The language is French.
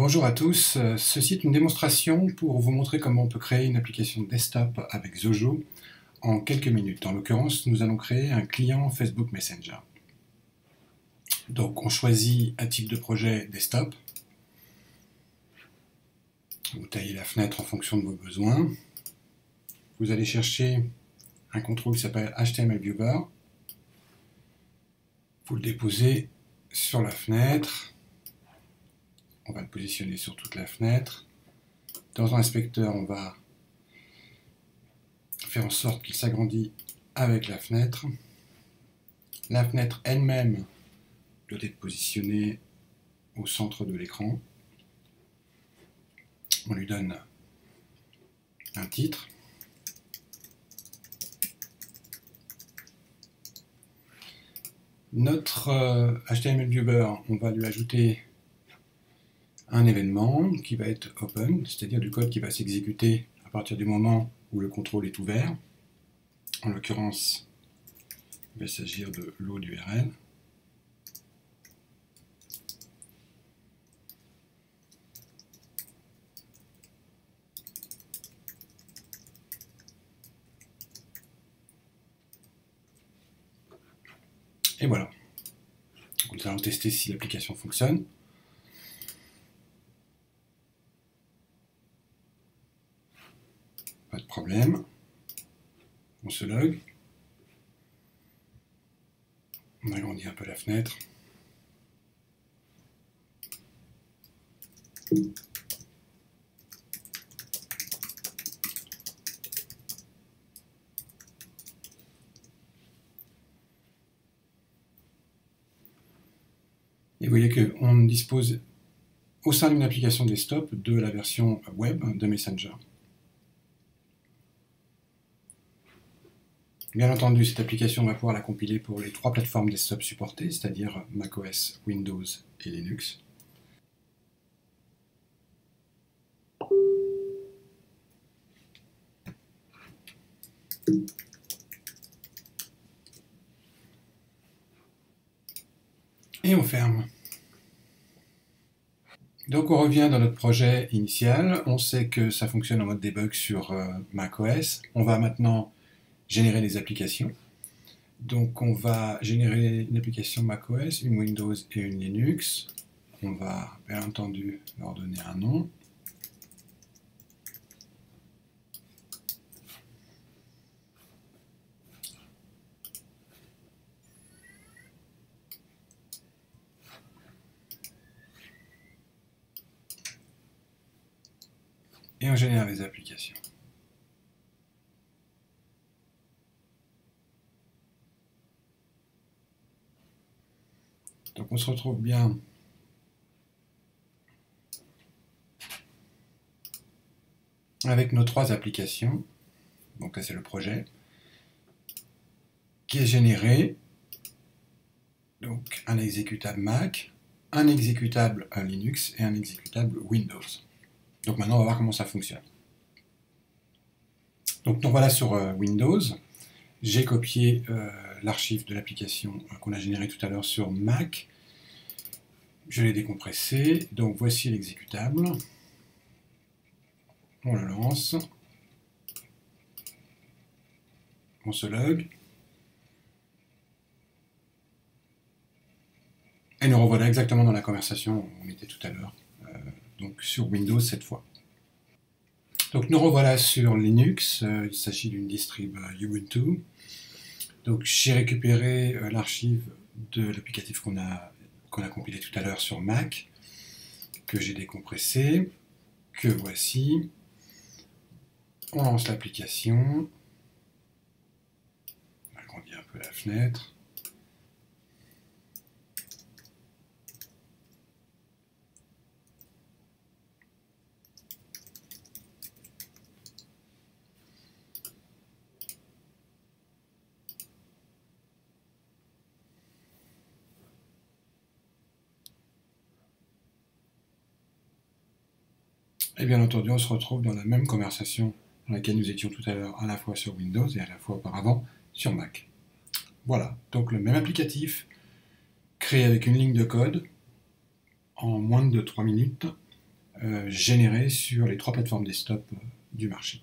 Bonjour à tous, ceci est une démonstration pour vous montrer comment on peut créer une application desktop avec Zojo en quelques minutes. En l'occurrence, nous allons créer un client Facebook Messenger. Donc on choisit un type de projet desktop. Vous taillez la fenêtre en fonction de vos besoins. Vous allez chercher un contrôle qui s'appelle HTML Viewer. Vous le déposez sur la fenêtre. On va le positionner sur toute la fenêtre. Dans l'inspecteur, on va faire en sorte qu'il s'agrandit avec la fenêtre. La fenêtre elle-même doit être positionnée au centre de l'écran. On lui donne un titre. Notre HTML Viewer, on va lui ajouter un événement qui va être open, c'est-à-dire du code qui va s'exécuter à partir du moment où le contrôle est ouvert. En l'occurrence, il va s'agir de load URL. Et voilà. Nous allons tester si l'application fonctionne. Pas de problème. On se log. On agrandit un peu la fenêtre. Et vous voyez qu'on dispose au sein d'une application desktop de la version web de Messenger. Bien entendu, cette application va pouvoir la compiler pour les 3 plateformes desktop supportées, c'est-à-dire macOS, Windows et Linux. Et on ferme. Donc on revient dans notre projet initial, on sait que ça fonctionne en mode debug sur macOS. On va maintenant générer des applications. Donc on va générer une application macOS, une Windows et une Linux. On va bien entendu leur donner un nom. Et on génère les applications. Donc on se retrouve bien avec nos 3 applications. Donc là c'est le projet qui est généré. Donc un exécutable Mac, un exécutable Linux et un exécutable Windows. Donc maintenant on va voir comment ça fonctionne. Donc nous voilà sur Windows. J'ai copié l'archive de l'application qu'on a générée tout à l'heure sur Mac. Je l'ai décompressé. Donc voici l'exécutable. On le lance. On se log. Et nous revoilà exactement dans la conversation où on était tout à l'heure. Donc sur Windows cette fois. Donc nous revoilà sur Linux. Il s'agit d'une distrib Ubuntu. Donc j'ai récupéré l'archive de l'applicatif qu'on a compilé tout à l'heure sur Mac, que j'ai décompressé, que voici. On lance l'application. On agrandit un peu la fenêtre. Et bien entendu, on se retrouve dans la même conversation dans laquelle nous étions tout à l'heure, à la fois sur Windows et à la fois auparavant sur Mac. Voilà, donc le même applicatif, créé avec une ligne de code, en moins de 3 minutes, générés sur les 3 plateformes desktop du marché.